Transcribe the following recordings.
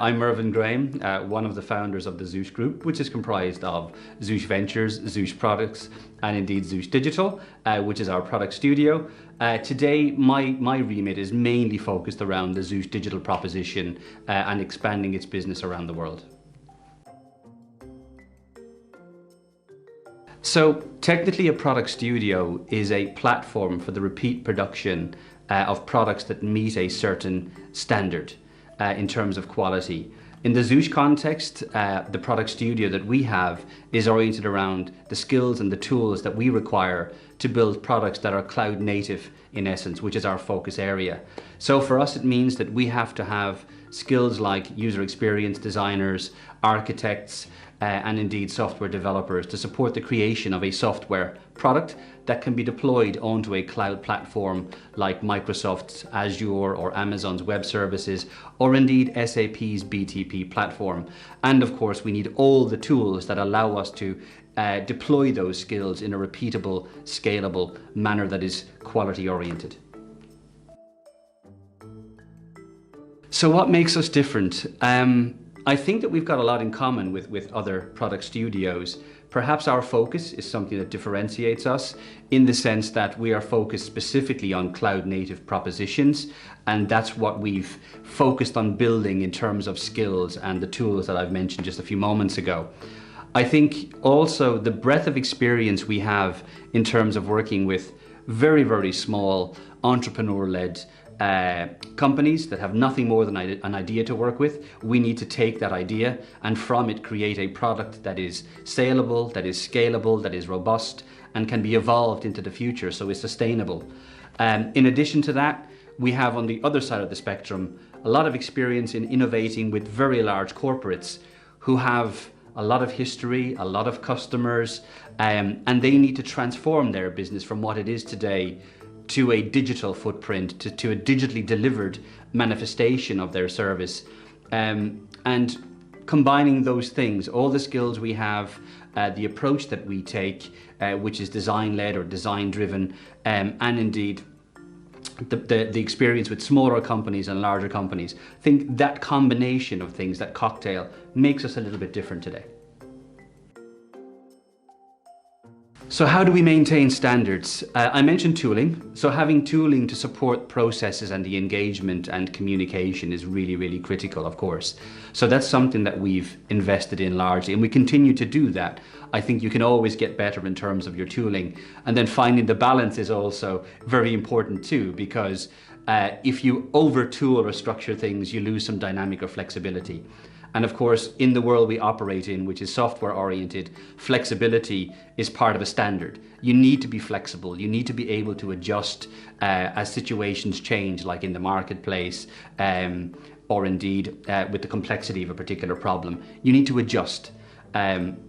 I'm Mervyn Graham, one of the founders of the Zoosh Group, which is comprised of Zoosh Ventures, Zoosh Products, and indeed Zoosh Digital, which is our product studio. Today, my remit is mainly focused around the Zoosh Digital proposition and expanding its business around the world. So technically a product studio is a platform for the repeat production of products that meet a certain standard in terms of quality. In the Zoosh context, the product studio that we have is oriented around the skills and the tools that we require to build products that are cloud native in essence, which is our focus area. So for us, it means that we have to have skills like user experience designers, architects, and indeed software developers to support the creation of a software product that can be deployed onto a cloud platform like Microsoft's Azure or Amazon's Web Services, or indeed SAP's BTP platform. And of course, we need all the tools that allow us to deploy those skills in a repeatable, scalable manner that is quality oriented. So what makes us different? I think that we've got a lot in common with other product studios. Perhaps our focus is something that differentiates us in the sense that we are focused specifically on cloud native propositions, and that's what we've focused on building in terms of skills and the tools that I've mentioned just a few moments ago. I think also the breadth of experience we have in terms of working with very, very small entrepreneur-led companies that have nothing more than an idea to work with. We need to take that idea and from it create a product that is saleable, that is scalable, that is robust, and can be evolved into the future, so it's sustainable. In addition to that, we have on the other side of the spectrum a lot of experience in innovating with very large corporates who have a lot of history, a lot of customers, and they need to transform their business from what it is today to a digital footprint, to a digitally delivered manifestation of their service. And combining those things, all the skills we have, the approach that we take, which is design-led or design-driven, and indeed the experience with smaller companies and larger companies. I think that combination of things, that cocktail, makes us a little bit different today. So how do we maintain standards? I mentioned tooling. So having tooling to support processes and the engagement and communication is really, really critical, of course. So that's something that we've invested in largely, and we continue to do that. I think you can always get better in terms of your tooling. And then finding the balance is also very important too, because if you over-tool or structure things, you lose some dynamic or flexibility. And of course, in the world we operate in, which is software oriented, flexibility is part of a standard. You need to be flexible. You need to be able to adjust as situations change, like in the marketplace, or indeed with the complexity of a particular problem. You need to adjust. In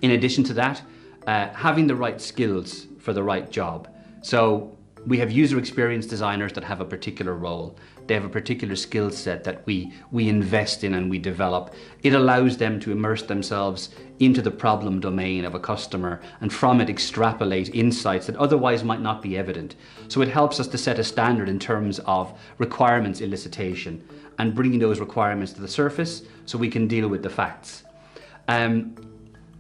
addition to that, having the right skills for the right job. So we have user experience designers that have a particular role. They have a particular skill set that we invest in and we develop. It allows them to immerse themselves into the problem domain of a customer and from it extrapolate insights that otherwise might not be evident. So it helps us to set a standard in terms of requirements elicitation and bringing those requirements to the surface so we can deal with the facts.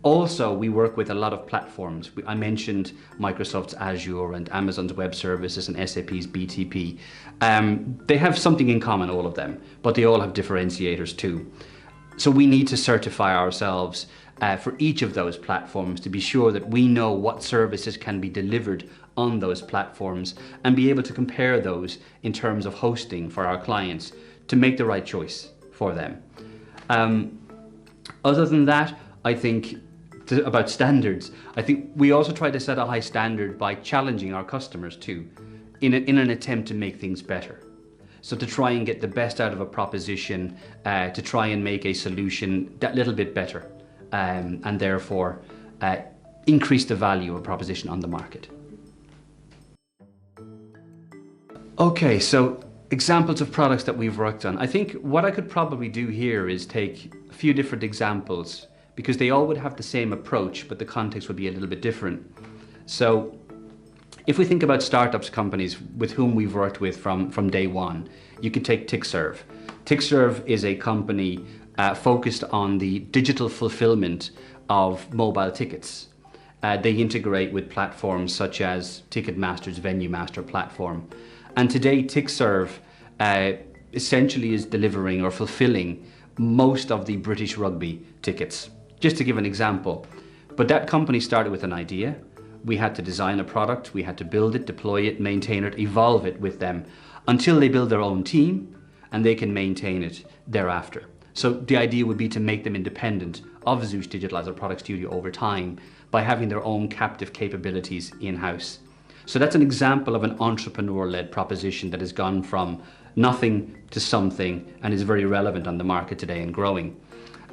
Also, we work with a lot of platforms. I mentioned Microsoft's Azure and Amazon's Web Services and SAP's BTP. They have something in common, all of them, but they all have differentiators too. So we need to certify ourselves for each of those platforms to be sure that we know what services can be delivered on those platforms and be able to compare those in terms of hosting for our clients to make the right choice for them. Other than that, I think about standards, I think we also try to set a high standard by challenging our customers too, in an attempt to make things better. So to try and get the best out of a proposition, to try and make a solution that little bit better, and therefore increase the value of a proposition on the market. Okay, so examples of products that we've worked on. I think what I could probably do here is take a few different examples because they all would have the same approach, but the context would be a little bit different. So if we think about startups companies with whom we've worked with from day one, you can take TickServe. TickServe is a company focused on the digital fulfillment of mobile tickets. They integrate with platforms such as Ticketmaster's VenueMaster platform. And today TickServe essentially is delivering or fulfilling most of the British rugby tickets. Just to give an example. But that company started with an idea. We had to design a product, we had to build it, deploy it, maintain it, evolve it with them until they build their own team and they can maintain it thereafter. So the idea would be to make them independent of Zoosh Digital as a product studio over time by having their own captive capabilities in-house. So that's an example of an entrepreneur-led proposition that has gone from nothing to something and is very relevant on the market today and growing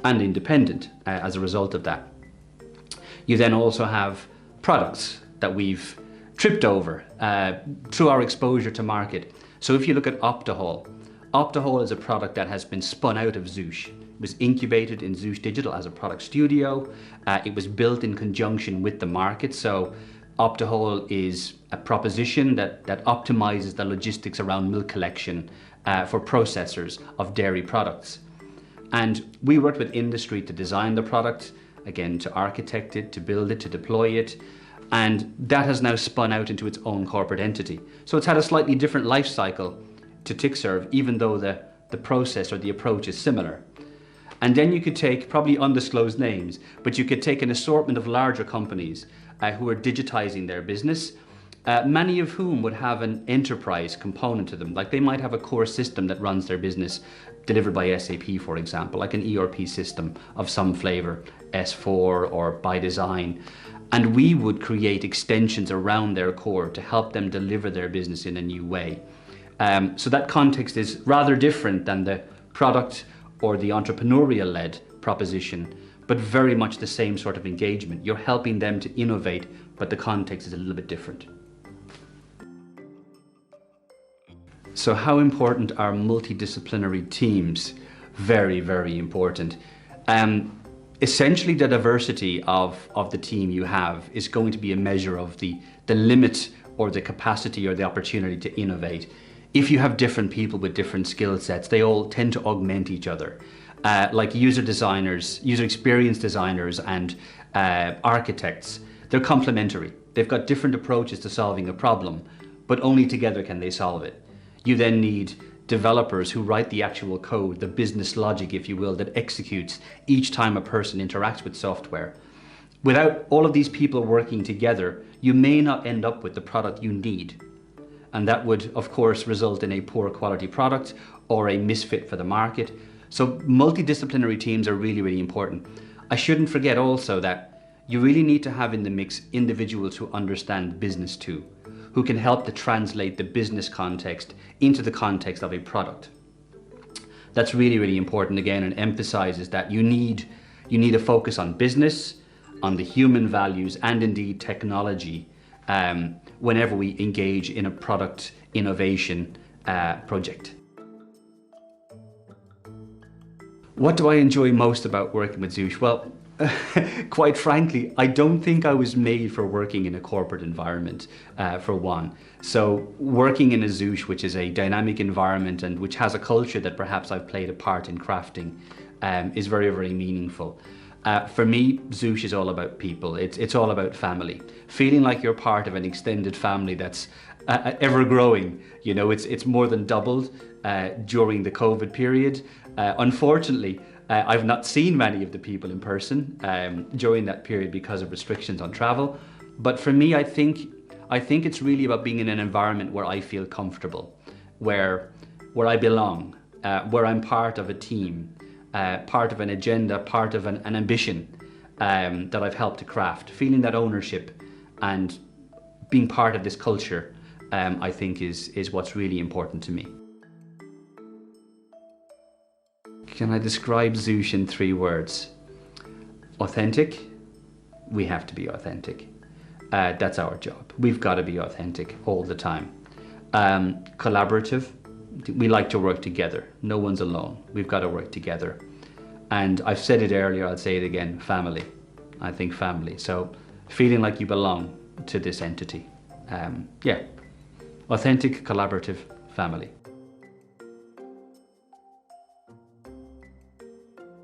and independent as a result of that. You then also have products that we've tripped over through our exposure to market. So if you look at Optahall is a product that has been spun out of Zoosh. It was incubated in Zoosh Digital as a product studio. It was built in conjunction with the market. So Optahall is a proposition that optimizes the logistics around milk collection for processors of dairy products. And we worked with industry to design the product, again, to architect it, to build it, to deploy it. And that has now spun out into its own corporate entity. So it's had a slightly different life cycle to TickServe, even though the process or the approach is similar. And then you could take, probably undisclosed names, but you could take an assortment of larger companies who are digitizing their business, many of whom would have an enterprise component to them. Like they might have a core system that runs their business delivered by SAP, for example, like an ERP system of some flavor, S4 or by design. And we would create extensions around their core to help them deliver their business in a new way. So that context is rather different than the product or the entrepreneurial-led proposition, but very much the same sort of engagement. You're helping them to innovate, but the context is a little bit different. So how important are multidisciplinary teams? Very, very important. Essentially, the diversity of the team you have is going to be a measure of the limit or the capacity or the opportunity to innovate. If you have different people with different skill sets, they all tend to augment each other. Like user designers, user experience designers and architects, they're complementary. They've got different approaches to solving a problem, but only together can they solve it. You then need developers who write the actual code, the business logic, if you will, that executes each time a person interacts with software. Without all of these people working together, you may not end up with the product you need. And that would, of course, result in a poor quality product or a misfit for the market. So multidisciplinary teams are really, really important. I shouldn't forget also that you really need to have in the mix individuals who understand business too, who can help to translate the business context into the context of a product. That's really, really important again, and emphasizes that you need a focus on business, on the human values, and indeed technology whenever we engage in a product innovation project. What do I enjoy most about working with Zoosh? Well, quite frankly, I don't think I was made for working in a corporate environment, for one. So working in a Zoosh, which is a dynamic environment and which has a culture that perhaps I've played a part in crafting, is very, very meaningful. For me, Zoosh is all about people. It's all about family. Feeling like you're part of an extended family that's ever growing. You know, it's more than doubled during the COVID period. Unfortunately, I've not seen many of the people in person during that period because of restrictions on travel. But for me, I think it's really about being in an environment where I feel comfortable, where I belong, where I'm part of a team, part of an agenda, part of an ambition that I've helped to craft. Feeling that ownership and being part of this culture, I think is what's really important to me. Can I describe Zoosh in 3 words? Authentic. We have to be authentic. That's our job. We've got to be authentic all the time. Collaborative. We like to work together. No one's alone. We've got to work together. And I've said it earlier, I'll say it again, family. I think family. So feeling like you belong to this entity. Yeah. Authentic, collaborative, family.